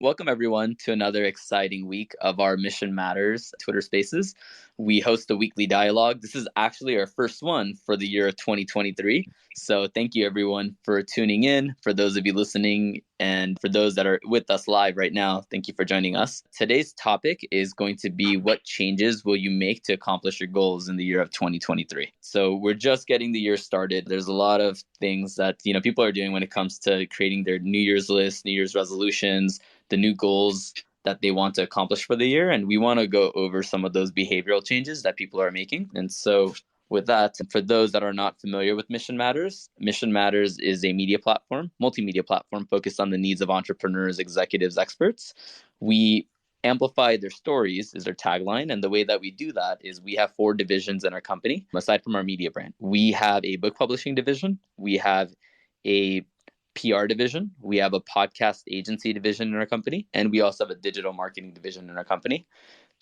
Welcome, everyone, to another exciting week of our Mission Matters Twitter Spaces. We host a weekly dialogue. This is actually our first one for the year of 2023. So, thank you, everyone, for tuning in. For those of you listening, and for those that are with us live right now, thank you for joining us. Today's topic is going to be what changes will you make to accomplish your goals in the year of 2023. So, we're just getting the year started. There's a lot of things that people are doing when it comes to creating their New Year's list, New Year's resolutions, the new goals that they want to accomplish for the year. And we want to go over some of those behavioral changes that people are making. And so with that, for those that are not familiar with Mission Matters is a media platform, multimedia platform focused on the needs of entrepreneurs, executives, experts. We amplify their stories is their tagline. And the way that we do that is we have 4 divisions in our company, aside from our media brand. We have a book publishing division. We have a PR division. We have a podcast agency division in our company, and we also have a digital marketing division in our company.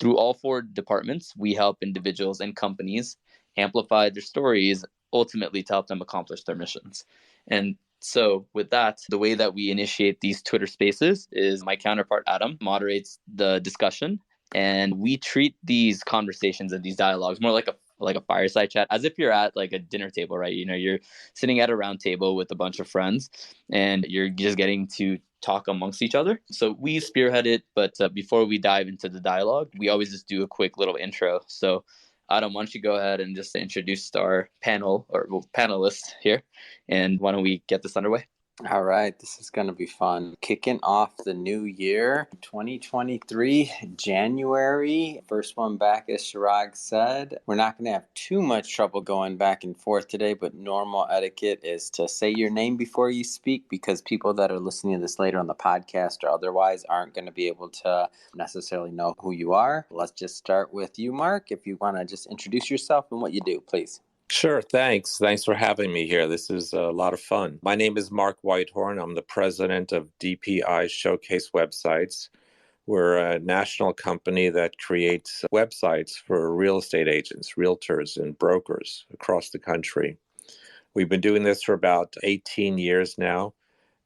Through all 4 departments, we help individuals and companies amplify their stories, ultimately to help them accomplish their missions. And so with that, the way that we initiate these Twitter spaces is my counterpart, Adam, moderates the discussion, and we treat these conversations and these dialogues more like a fireside chat, as if you're at like a dinner table, right? You're sitting at a round table with a bunch of friends and you're just getting to talk amongst each other. So we spearhead it, but before we dive into the dialogue, we always just do a quick little intro. So Adam, why don't you go ahead and just introduce our panelists here, and why don't we get this underway? All right, this is going to be fun. Kicking off the new year, 2023, January. First one back, as Chirag said. We're not going to have too much trouble going back and forth today, but normal etiquette is to say your name before you speak, because people that are listening to this later on the podcast or otherwise aren't going to be able to necessarily know who you are. Let's just start with you, Mark. If you want to just introduce yourself and what you do, please. Sure, thanks. Thanks for having me here. This is a lot of fun. My name is Mark Weithorn. I'm the president of DPI Showcase Websites. We're a national company that creates websites for real estate agents, realtors, and brokers across the country. We've been doing this for about 18 years now.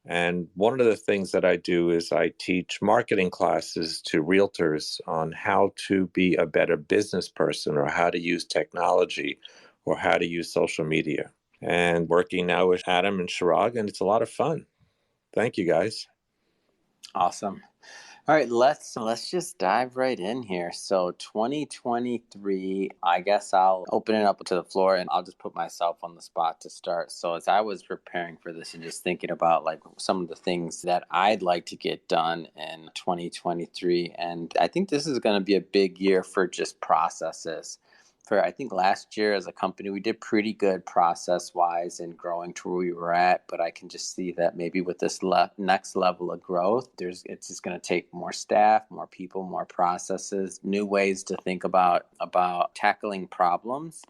And one of the things that I do is I teach marketing classes to realtors on how to be a better business person, or how to use technology, or how to use social media. And working now with Adam and Chirag, and it's a lot of fun. Thank you, guys. Awesome. All right, let's just dive right in here. So 2023, I guess I'll open it up to the floor, and I'll just put myself on the spot to start. So as I was preparing for this and just thinking about like some of the things that I'd like to get done in 2023, and I think this is going to be a big year for just processes. I think last year as a company, we did pretty good process-wise in growing to where we were at, but I can just see that maybe with this next level of growth, it's just going to take more staff, more people, more processes, new ways to think about tackling problems.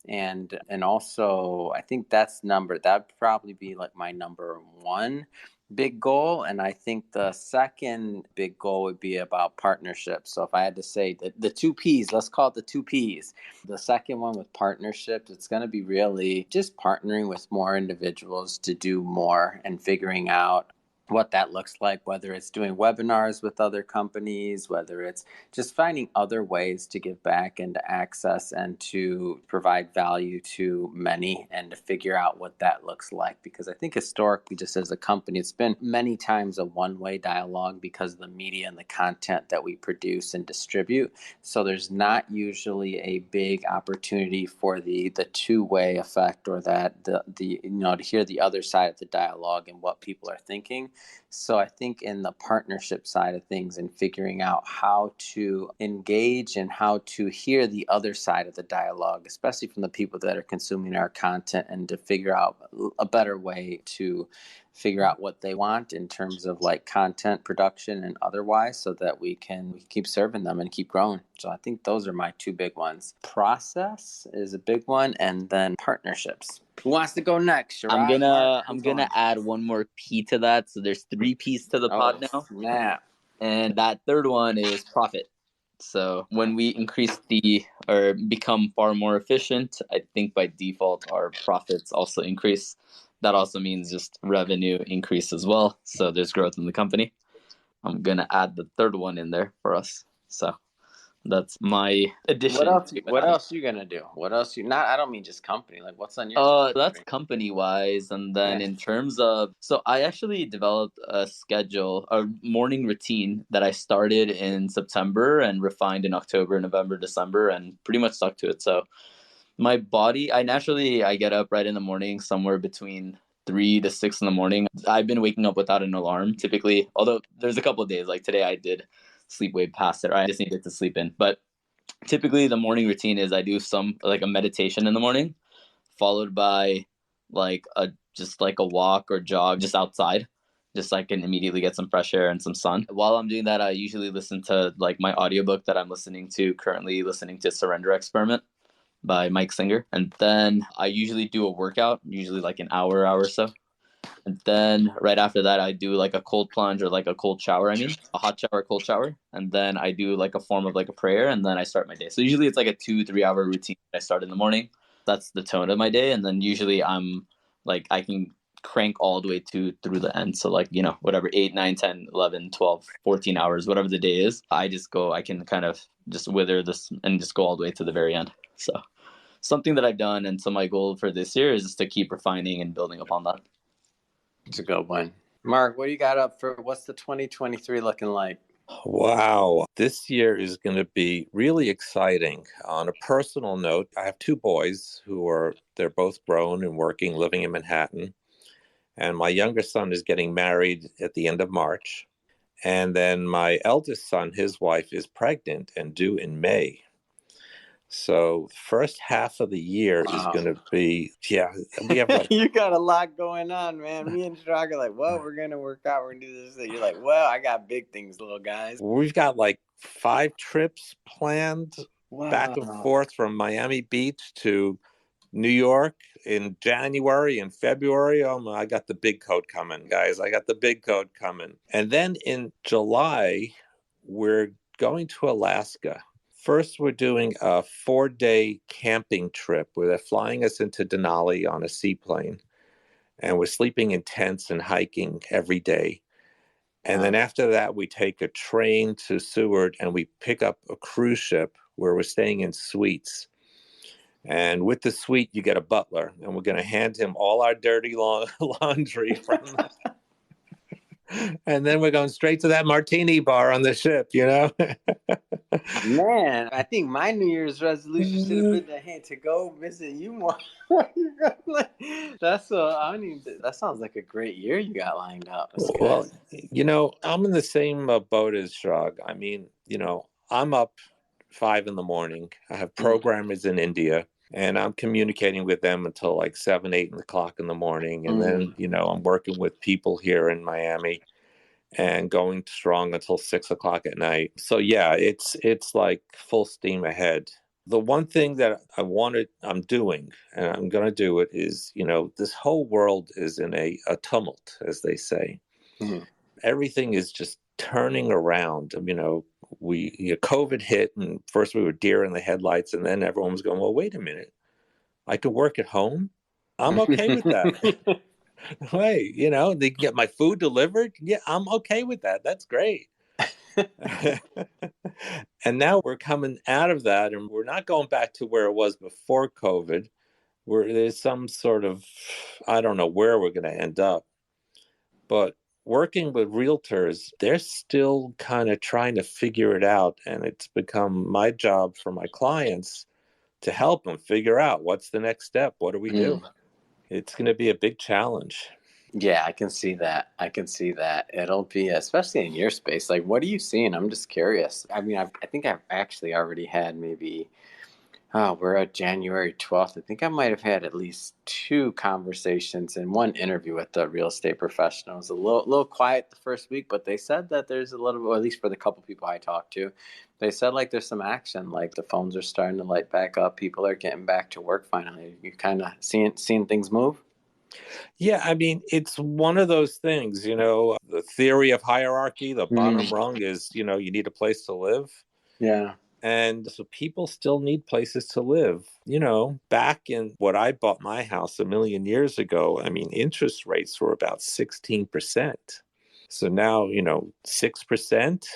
And also, I think that'd probably be like my number one big goal. And I think the second big goal would be about partnerships. So if I had to say the 2 P's, let's call it the 2 P's. The second one with partnerships, it's going to be really just partnering with more individuals to do more and figuring out what that looks like, whether it's doing webinars with other companies, whether it's just finding other ways to give back and to access and to provide value to many, and to figure out what that looks like. Because I think historically, just as a company, it's been many times a one-way dialogue because of the media and the content that we produce and distribute. So there's not usually a big opportunity for the two-way effect, or that the to hear the other side of the dialogue and what people are thinking. So I think in the partnership side of things, and figuring out how to engage and how to hear the other side of the dialogue, especially from the people that are consuming our content, and to figure out a better way to figure out what they want in terms of like content production and otherwise, so that we can keep serving them and keep growing. So I think those are my 2 big ones. Process is a big one, and then partnerships. Who wants to go next? Chirag, I'm gonna add one more P to that. So there's 3 P's to the pod now. Yeah. And that third one is profit. So when we increase or become far more efficient, I think by default our profits also increase. That also means just revenue increase as well. So there's growth in the company. I'm gonna add the third one in there for us. So that's my addition. What else you gonna do? What else you not? I don't mean just company. Like what's on your? That's company wise, and then in terms of, so I actually developed a schedule, a morning routine that I started in September and refined in October, November, December, and pretty much stuck to it. So my body, I get up right in the morning, somewhere between 3 to 6 in the morning. I've been waking up without an alarm typically, although there's a couple of days like today I did sleep way past it, or I just needed to sleep in. But typically the morning routine is I do some like a meditation in the morning, followed by like a just like a walk or jog just outside, just so I can immediately get some fresh air and some sun. While I'm doing that, I usually listen to like my audiobook that I'm currently listening to Surrender Experiment by Mike Singer. And then I usually do a workout, usually like an hour or so. And then right after that, I do like a cold plunge or like a cold shower. I mean, a hot shower, cold shower. And then I do like a form of like a prayer, and then I start my day. So usually it's like a 2-3 hour routine I start in the morning. That's the tone of my day. And then usually I'm like, I can crank all the way through the end. So like, whatever, 8, 9, 10, 11, 12, 14 hours, whatever the day is, I can kind of just wither this and just go all the way to the very end. So something that I've done. And so my goal for this year is just to keep refining and building upon that. It's a good one. Mark, what do you got up for? What's the 2023 looking like? Wow. This year is going to be really exciting. On a personal note, I have two boys they're both grown and working, living in Manhattan. And my younger son is getting married at the end of March. And then my eldest son, his wife, is pregnant and due in May. So the first half of the year is going to be, we have like... You got a lot going on, man. Me and Chirag are like, well, we're going to work out. We're going to do this thing. You're like, well, I got big things, little guys. We've got like 5 trips planned back and forth from Miami Beach to New York in January and February. I got the big coat coming, guys. I got the big coat coming. And then in July, we're going to Alaska. First, we're doing a 4-day camping trip where they're flying us into Denali on a seaplane. And we're sleeping in tents and hiking every day. And then after that, we take a train to Seward and we pick up a cruise ship where we're staying in suites. And with the suite, you get a butler. And we're going to hand him all our dirty laundry from and then we're going straight to that martini bar on the ship, Man, I think my New Year's resolution should have been to go visit you more. That sounds like a great year you got lined up. Well, I'm in the same boat as Chirag. I mean, I'm up 5 a.m. I have programmers in India. And I'm communicating with them until like 7, 8 o'clock in the morning. And then, I'm working with people here in Miami and going strong until 6 o'clock at night. So yeah, it's like full steam ahead. The one thing that I'm doing, and I'm going to do it, is, this whole world is in a tumult, as they say. Mm-hmm. Everything is just turning around. COVID hit, and first we were deer in the headlights, and then everyone was going, well, wait a minute, I could work at home? I'm okay with that. Hey, they can get my food delivered. Yeah, I'm okay with that. That's great. And now we're coming out of that, and we're not going back to where it was before COVID, where there's some sort of, I don't know where we're going to end up. But working with realtors, they're still kind of trying to figure it out. And it's become my job for my clients to help them figure out what's the next step. What do we do? It's going to be a big challenge. Yeah, I can see that. It'll be, especially in your space. Like, what are you seeing? I'm just curious. I mean, I think I've actually already had maybe, we're at January 12th. I think I might have had at least 2 conversations and 1 interview with the real estate professional. It was a little quiet the first week, but they said that there's a little bit, or at least for the couple people I talked to, they said like there's some action, like the phones are starting to light back up. People are getting back to work finally. You kind of seeing things move? Yeah, I mean, it's one of those things, the theory of hierarchy, the bottom rung is, you need a place to live. Yeah. And so people still need places to live. Back in when I bought my house a million years ago, I mean, interest rates were about 16%. So now, 6%,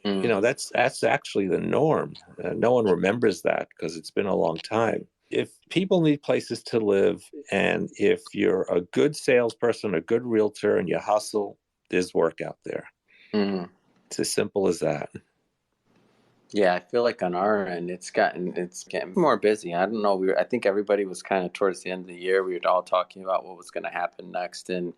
that's actually the norm. No one remembers that because it's been a long time. If people need places to live, and if you're a good salesperson, a good realtor, and you hustle, there's work out there. Mm. It's as simple as that. Yeah, I feel like on our end, it's getting more busy. I don't know. I think everybody was kind of towards the end of the year. We were all talking about what was going to happen next in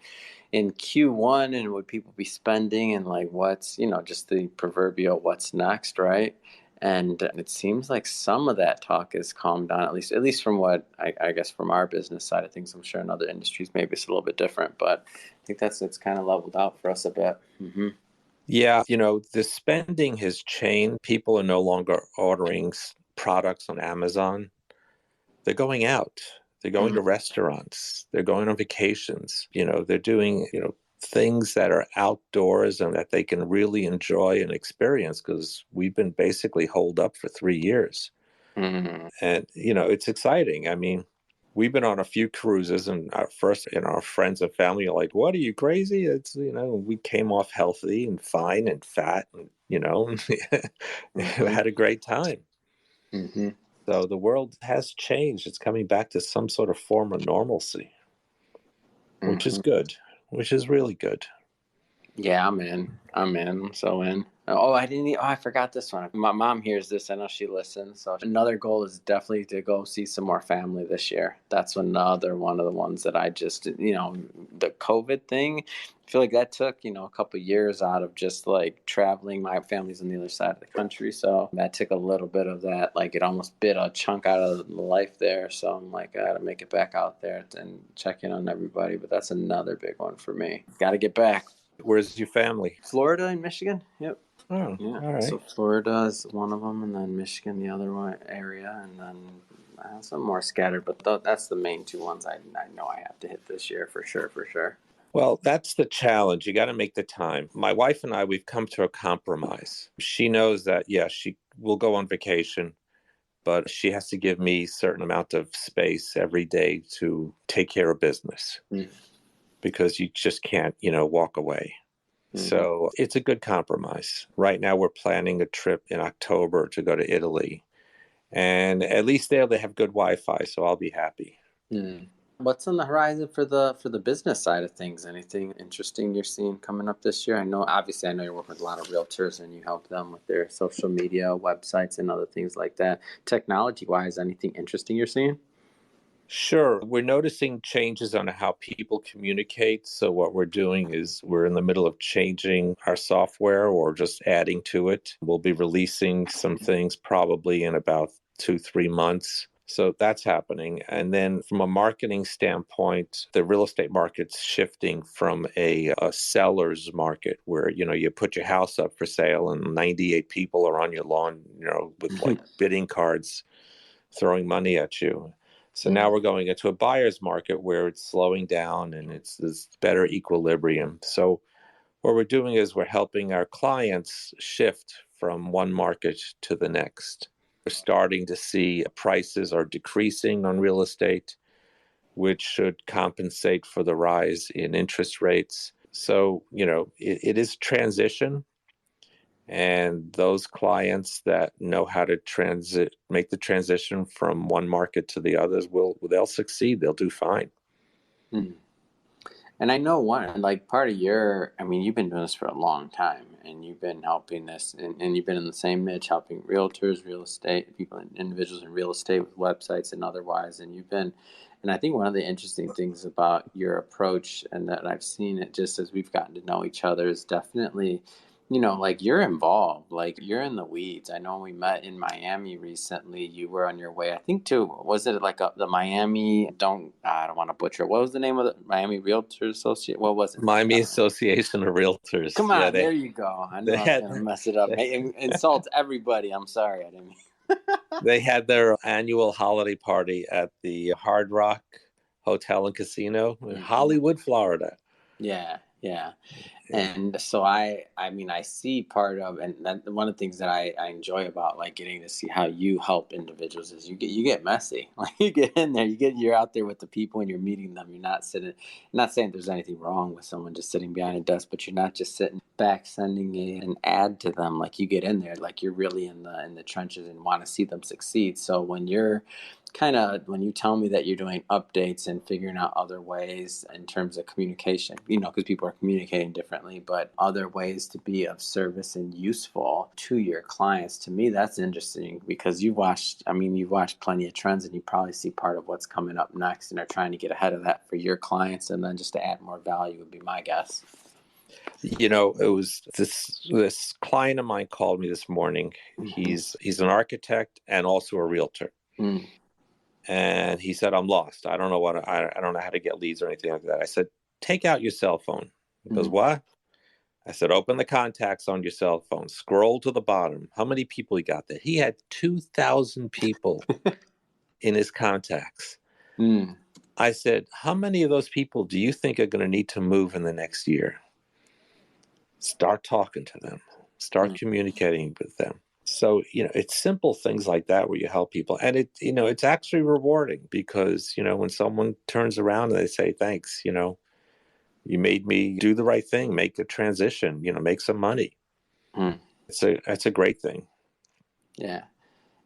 Q1, and would people be spending, and like what's just the proverbial what's next, right? And it seems like some of that talk has calmed down, at least from what I guess from our business side of things. I'm sure in other industries maybe it's a little bit different, but I think it's kind of leveled out for us a bit. Mm-hmm. Yeah, the spending has changed. People are no longer ordering products on Amazon. They're going out. They're going to restaurants. They're going on vacations. They're doing, things that are outdoors and that they can really enjoy and experience, because we've been basically holed up for 3 years. Mm-hmm. And, it's exciting. I mean, we've been on a few cruises, and our friends and family are like, "What, are you crazy?" It's, we came off healthy and fine and fat, and, had a great time. Mm-hmm. So the world has changed. It's coming back to some sort of form of normalcy, which is good, which is really good. Yeah, I'm in. I'm so in. Oh, I forgot this one. My mom hears this. I know she listens. So another goal is definitely to go see some more family this year. That's another one of the ones that I just, the COVID thing. I feel like that took, a couple of years out of just like traveling. My family's on the other side of the country. So that took a little bit of that. Like it almost bit a chunk out of life there. So I'm like, I got to make it back out there and check in on everybody. But that's another big one for me. Got to get back. Where's your family? Florida and Michigan. Yep. Oh, Yeah. all right. So Florida is one of them, and then Michigan the other one area, and then some more scattered. But that's the main two ones I know I have to hit this year for sure. For sure. Well, that's the challenge. You got to make the time. My wife and I, we've come to a compromise. She knows that, yeah, she will go on vacation, but she has to give me a certain amount of space every day to take care of business, because you just can't, walk away. So it's a good compromise. Right now, we're planning a trip in October to go to Italy. And at least there they have good Wi-Fi, so I'll be happy. What's on the horizon for the business side of things? Anything interesting you're seeing coming up this year? I know you're working with a lot of realtors and you help them with their social media, websites, and other things like that. Technology-wise, anything interesting you're seeing? Sure. We're noticing changes on how people communicate. So what we're doing is we're in the middle of changing our software or just adding to it. We'll be releasing some things probably in about 2-3 months. So that's happening. And then from a marketing standpoint, the real estate market's shifting from a seller's market where, you put your house up for sale and 98 people are on your lawn, with like bidding cards throwing money at you. So now we're going into a buyer's market where it's slowing down and it's this better equilibrium. So what we're doing is we're helping our clients shift from one market to the next. We're starting to see prices are decreasing on real estate, which should compensate for the rise in interest rates. So, it is transition. And those clients that know how to make the transition from one market to the others they'll succeed. They'll do fine. And I know part of you've been doing this for a long time, and you've been helping this, and you've been in the same niche, helping realtors, real estate people, individuals in real estate with websites and otherwise. And I think one of the interesting things about your approach, and that I've seen it just as we've gotten to know each other, is definitely, like you're involved, like you're in the weeds. I know when we met in Miami recently, you were on your way, I think was it like the Miami, I don't want to butcher it. What was the name of the Miami Realtors Associate? What was it? Miami Association of Realtors. Come on, there you go. I know they I was had, going to mess it up. Insult everybody. I'm sorry. I didn't. They had their annual holiday party at the Hard Rock Hotel and Casino in Hollywood, Florida. Yeah. Yeah. Yeah. And so I mean, I see part of, and that, one of the things that I enjoy about like getting to see how you help individuals is you get messy. Like you get in there, you're out there with the people and you're meeting them. You're not sitting, not saying there's anything wrong with someone just sitting behind a desk, but you're not just sitting back sending an ad to them. Like you get in there, like you're really in the trenches and want to see them succeed. So when you tell me that you're doing updates and figuring out other ways in terms of communication, because people are communicating differently, but other ways to be of service and useful to your clients, to me, that's interesting because you've watched plenty of trends and you probably see part of what's coming up next and are trying to get ahead of that for your clients. And then just to add more value would be my guess. It was this client of mine called me this morning. Mm-hmm. He's an architect and also a realtor. Mm. And he said, I'm lost. I don't know I don't know how to get leads or anything like that. I said, take out your cell phone. He goes, what? I said, open the contacts on your cell phone. Scroll to the bottom. How many people he got there? He had 2,000 people in his contacts. Mm. I said, how many of those people do you think are going to need to move in the next year? Start talking to them. Start communicating with them. So, it's simple things like that where you help people. And it's actually rewarding because, when someone turns around and they say, thanks, you made me do the right thing, make a transition, make some money. Mm. It's a great thing. Yeah.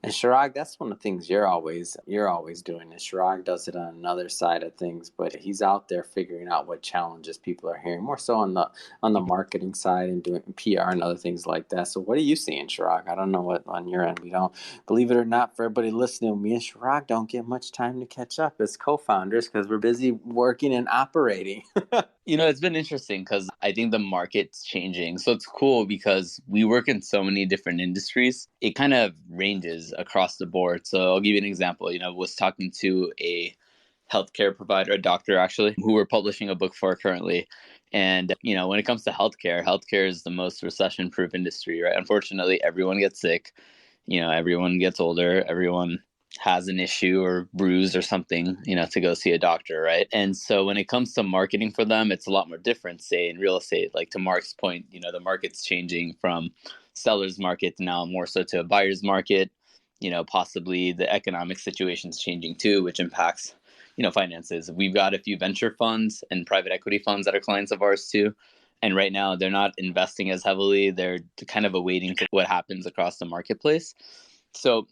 And Chirag, that's one of the things you're always doing. And Chirag does it on another side of things, but he's out there figuring out what challenges people are hearing, more so on the marketing side and doing PR and other things like that. So what are you seeing, Chirag? I don't know what on your end. We don't, believe it or not, for everybody listening, me and Chirag don't get much time to catch up as co-founders because we're busy working and operating. It's been interesting because I think the market's changing. So it's cool because we work in so many different industries. It kind of ranges across the board. So I'll give you an example. I was talking to a healthcare provider, a doctor actually, who we're publishing a book for currently. And, when it comes to healthcare is the most recession proof industry, right? Unfortunately, everyone gets sick. Everyone gets older. Everyone has an issue or bruise or something, to go see a doctor, right? And so when it comes to marketing for them, it's a lot more different, say in real estate. Like to Mark's point, the market's changing from seller's market now more so to a buyer's market. Possibly the economic situation's changing too, which impacts, finances. We've got a few venture funds and private equity funds that are clients of ours too. And right now they're not investing as heavily. They're kind of awaiting to what happens across the marketplace. So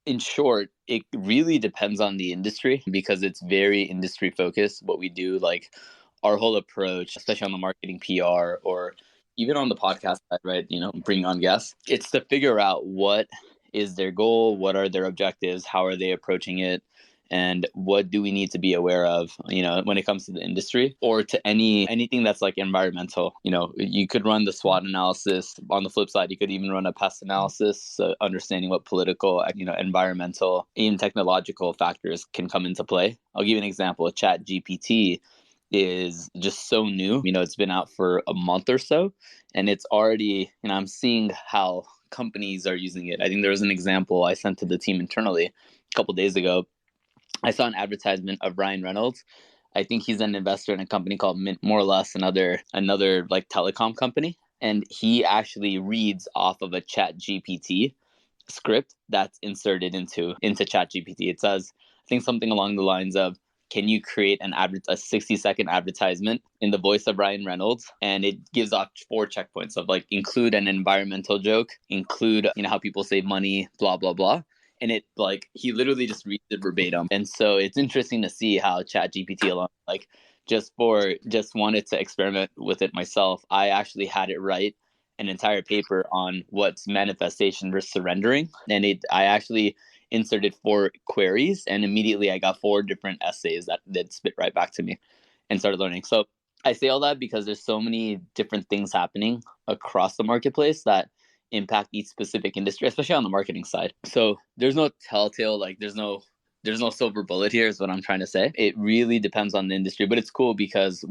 in short, it really depends on the industry because it's very industry focused. What we do, like our whole approach, especially on the marketing PR or even on the podcast side, right? Bringing on guests, it's to figure out what is their goal, what are their objectives, how are they approaching it, and what do we need to be aware of, when it comes to the industry or to anything that's like environmental. You could run the SWOT analysis. On the flip side, you could even run a pest analysis, so understanding what political, environmental, even technological factors can come into play. I'll give you an example. Chat GPT is just so new. It's been out for a month or so, and it's already, I'm seeing how companies are using it. I think there was an example I sent to the team internally a couple days ago. I saw an advertisement of Ryan Reynolds. I think he's an investor in a company called Mint, more or less another like telecom company. And he actually reads off of a Chat GPT script that's inserted into Chat GPT. It says, I think something along the lines of, can you create a 60-second advertisement in the voice of Ryan Reynolds? And it gives off 4 checkpoints of like include an environmental joke, include, how people save money, blah, blah, blah. And it like he literally just reads it verbatim. And so it's interesting to see how Chat GPT alone, like just wanted to experiment with it myself. I actually had it write an entire paper on what's manifestation versus surrendering. And I actually inserted 4 queries and immediately I got 4 different essays that spit right back to me and started learning. So I say all that because there's so many different things happening across the marketplace that impact each specific industry, especially on the marketing side. So there's no telltale, like there's no silver bullet here is what I'm trying to say. It really depends on the industry, but it's cool because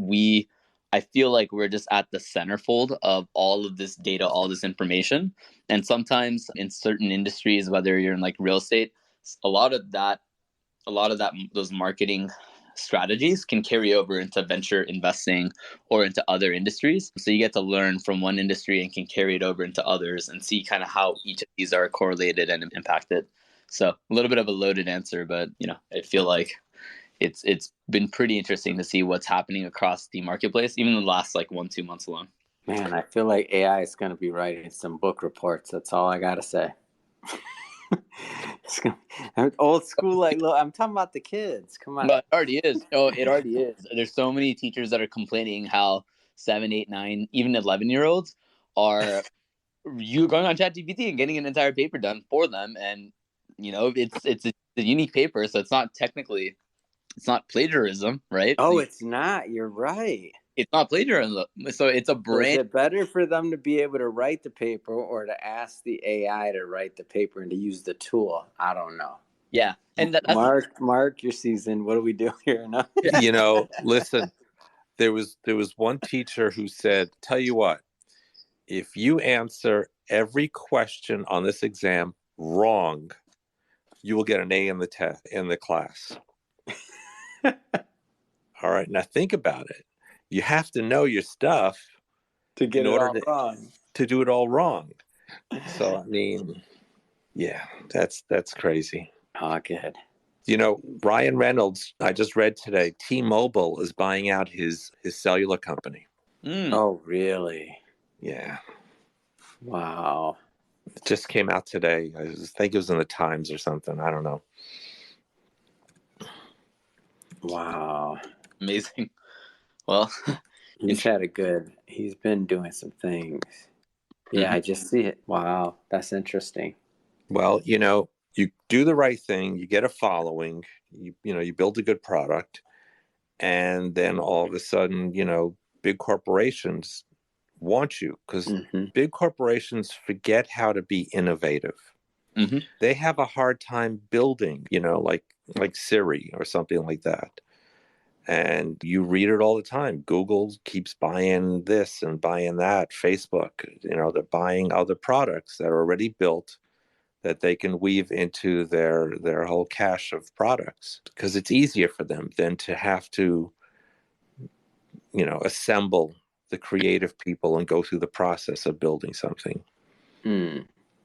I feel like we're just at the centerfold of all of this data, all this information. And sometimes in certain industries, whether you're in like real estate, a lot of that, those marketing strategies can carry over into venture investing or into other industries. So you get to learn from one industry and can carry it over into others and see kind of how each of these are correlated and impacted. So a little bit of a loaded answer, but I feel like it's been pretty interesting to see what's happening across the marketplace, even in the last like 1-2 months alone. Man, I feel like AI is going to be writing some book reports. That's all I got to say. I'm old school. Like, look, I'm talking about the kids. Come on. But it already is. Oh, it already is. There's so many teachers that are complaining how 7, 8, 9, even 11-year-olds are you going on ChatGPT and getting an entire paper done for them, and it's a unique paper, so it's not plagiarism, right? Oh, it's not. You're right. It's not plagiarism, so it's a So is brand. it better for them to be able to write the paper or to ask the AI to write the paper and to use the tool? I don't know. Yeah, and that's Mark, you're seasoned. What do we do here? No? Listen, there was one teacher who said, tell you what, if you answer every question on this exam wrong, you will get an A in the class. All right, now think about it. You have to know your stuff to get it all wrong. To do it all wrong. So I mean, yeah, that's crazy. Oh, good. Ryan Reynolds, I just read today, T-Mobile is buying out his cellular company. Oh, really? Yeah. Wow. It just came out today. I think it was in the Times or something. I don't know. Wow. Amazing. Well, he's been doing some things. Yeah, I just see it. Wow, that's interesting. Well, you do the right thing, you get a following, you build a good product, and then all of a sudden, big corporations want you because big corporations forget how to be innovative. Mm-hmm. They have a hard time building, like Siri or something like that. And you read it all the time. Google keeps buying this and buying that. Facebook, they're buying other products that are already built that they can weave into their whole cache of products because it's easier for them than to have to, assemble the creative people and go through the process of building something.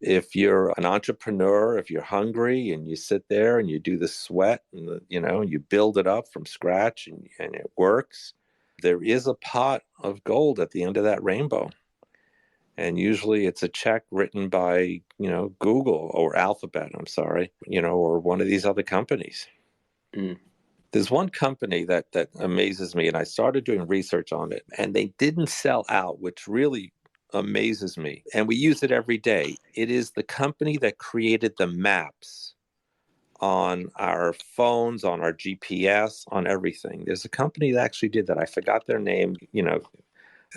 If you're an entrepreneur, if you're hungry and you sit there and you do the sweat and you build it up from scratch and it works, there is a pot of gold at the end of that rainbow. And usually it's a check written by, Google or Alphabet, or one of these other companies. There's one company that amazes me, and I started doing research on it, and they didn't sell out, which really amazes me. And we use it every day. It is the company that created the maps on our phones, on our GPS, on everything. There's a company that actually did that. I forgot their name,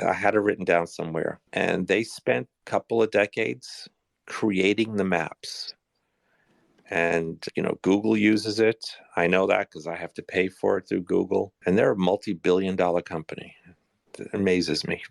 I had it written down somewhere. And they spent a couple of decades creating the maps. And, Google uses it. I know that because I have to pay for it through Google. And they're a multi-billion-dollar company. It amazes me.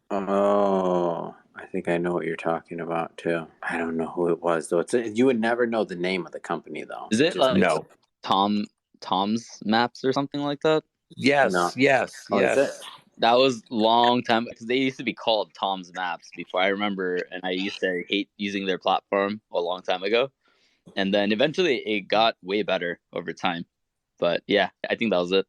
Oh, I think I know what you're talking about too. I don't know who it was though. You would never know the name of the company though. Is it like no Tom's Maps or something like that? Yes, no. yes. Is it? That was long time because they used to be called Tom's Maps before. I remember, and I used to hate using their platform a long time ago. And then eventually it got way better over time. But yeah, I think that was it.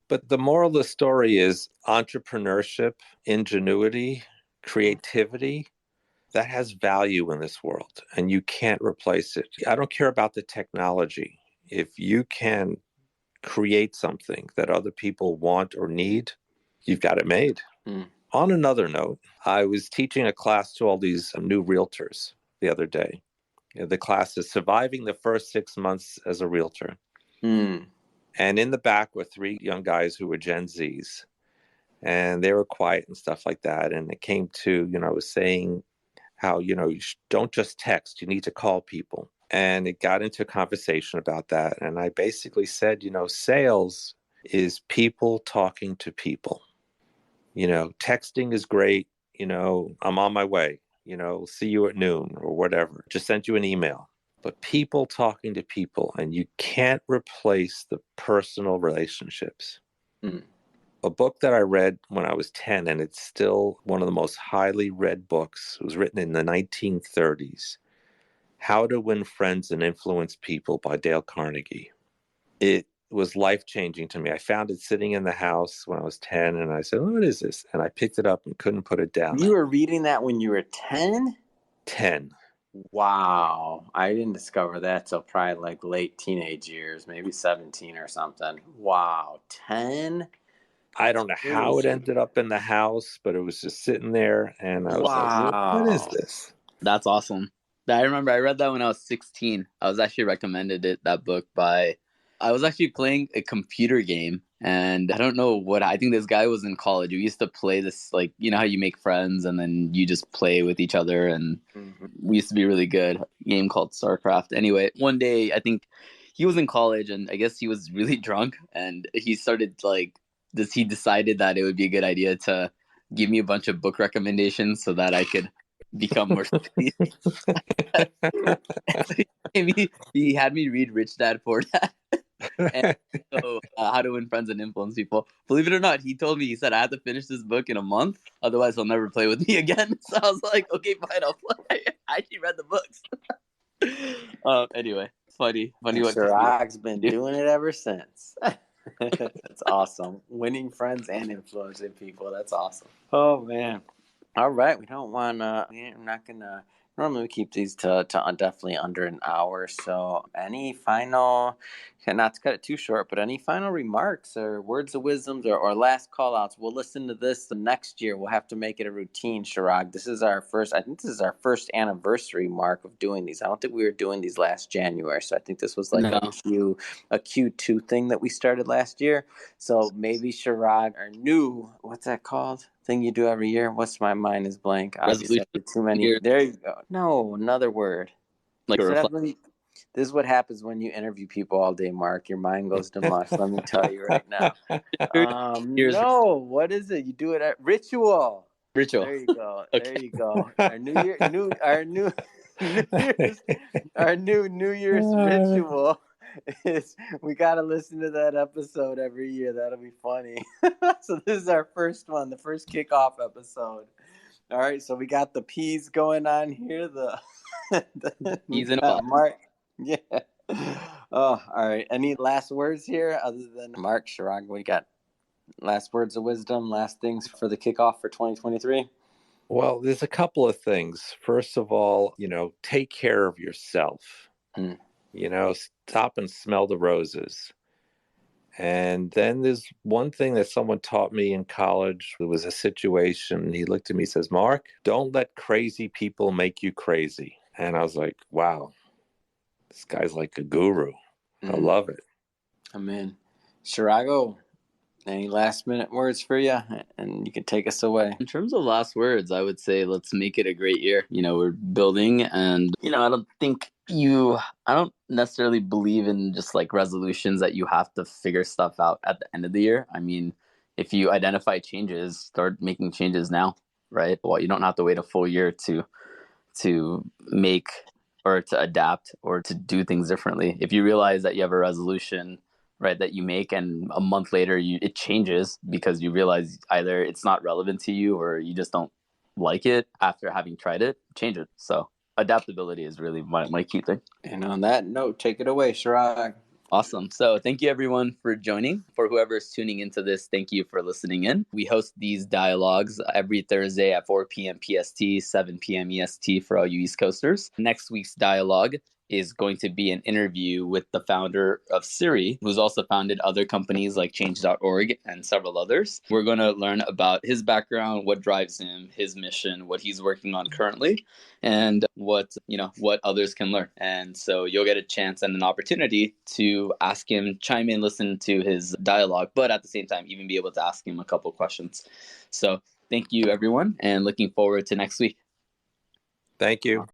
But the moral of the story is entrepreneurship, ingenuity, creativity, that has value in this world and you can't replace it. I don't care about the technology. If you can create something that other people want or need, you've got it made. On another note, I was teaching a class to all these new realtors the other day. The class is Surviving the First 6 Months as a Realtor. And in the back were 3 young guys who were Gen Zs. And they were quiet and stuff like that. And it came to, I was saying how, you don't just text, you need to call people. And it got into a conversation about that. And I basically said, sales is people talking to people. Texting is great. I'm on my way. See you at noon or whatever. Just sent you an email. but people talking to people, and you can't replace the personal relationships. Mm. A book that I read when I was 10, and it's still one of the most highly read books. It was written in the 1930s. How to Win Friends and Influence People by Dale Carnegie. It was life-changing to me. I found it sitting in the house when I was 10, and I said, what is this? And I picked it up and couldn't put it down. You were reading that when you were 10? 10. Wow. I didn't discover that till probably like late teenage years, maybe 17 or something. Wow. 10? I don't know how it ended up in the house, but it was just sitting there, and I was like, what is this? That's awesome. I remember I read that when I was 16. I was actually recommended that book by, I was actually playing a computer game, and I don't know what, I think this guy was in college. We used to play this, like, you know how you make friends and then you just play with each other, and we used to be really good. A game called StarCraft. Anyway, one day I think he was in college, and I guess he was really drunk, and he started like this. He decided that it would be a good idea to give me a bunch of book recommendations so that I could become more he had me read Rich Dad Poor Dad and so How to Win Friends and Influence People. Believe it or not, he told me, he said I had to finish this book in a month, otherwise he'll never play with me again. So I was like, okay, fine, I'll play. I actually read the books. Anyway, funny what Chirag's been doing it ever since. That's awesome. Winning friends and influencing people. That's awesome. Oh man. All right. We don't want to, I'm not going to, normally we keep these to definitely under an hour. So any final, not to cut it too short, but any final remarks or words of wisdoms or last call outs? We'll listen to this the next year. We'll have to make it a routine, Chirag. This is our first, I think this is our first anniversary mark of doing these. I don't think we were doing these last January. So I think this was like a Q2 thing that we started last year. So maybe Chirag, our new, what's that called? Thing you do every year. What's my mind is blank. Obviously, too many. There you go. No, another word. Like this is what happens when you interview people all day, Mark. Your mind goes to mush. Let me tell you right now. No, what is it? You do it at ritual. There you go. Okay. There you go. Our New Year's ritual is we got to listen to that episode every year. That'll be funny. So this is our first one, the first kickoff episode. All right, so we got the P's going on here. The P's in a Mark. Yeah. Oh, all right. Any last words here other than Mark, Chirag? What you got? Last words of wisdom, last things for the kickoff for 2023? Well, there's a couple of things. First of all, take care of yourself. Stop and smell the roses. And then there's one thing that someone taught me in college. It was a situation. He looked at me and says, Mark, don't let crazy people make you crazy. And I was like, wow, this guy's like a guru. I love it. Amen. Chirago, any last minute words for you? And you can take us away. In terms of last words, I would say let's make it a great year. We're building, and I don't necessarily believe in just like resolutions that you have to figure stuff out at the end of the year. I mean, if you identify changes, start making changes now, right? Well, you don't have to wait a full year to make or to adapt or to do things differently. If you realize that you have a resolution, right, that you make, and a month later it changes because you realize either it's not relevant to you or you just don't like it after having tried it, change it. So adaptability is really my key thing. And on that note, take it away, Chirag. Awesome. So thank you everyone for joining. For whoever is tuning into this, thank you for listening in. We host these dialogues every Thursday at 4 p.m. PST, 7 p.m. EST for all you East Coasters. Next week's dialogue is going to be an interview with the founder of Siri, who's also founded other companies like Change.org and several others. We're going to learn about his background, what drives him, his mission, what he's working on currently, and what others can learn. And so you'll get a chance and an opportunity to ask him, chime in, listen to his dialogue, but at the same time, even be able to ask him a couple questions. So thank you, everyone, and looking forward to next week. Thank you.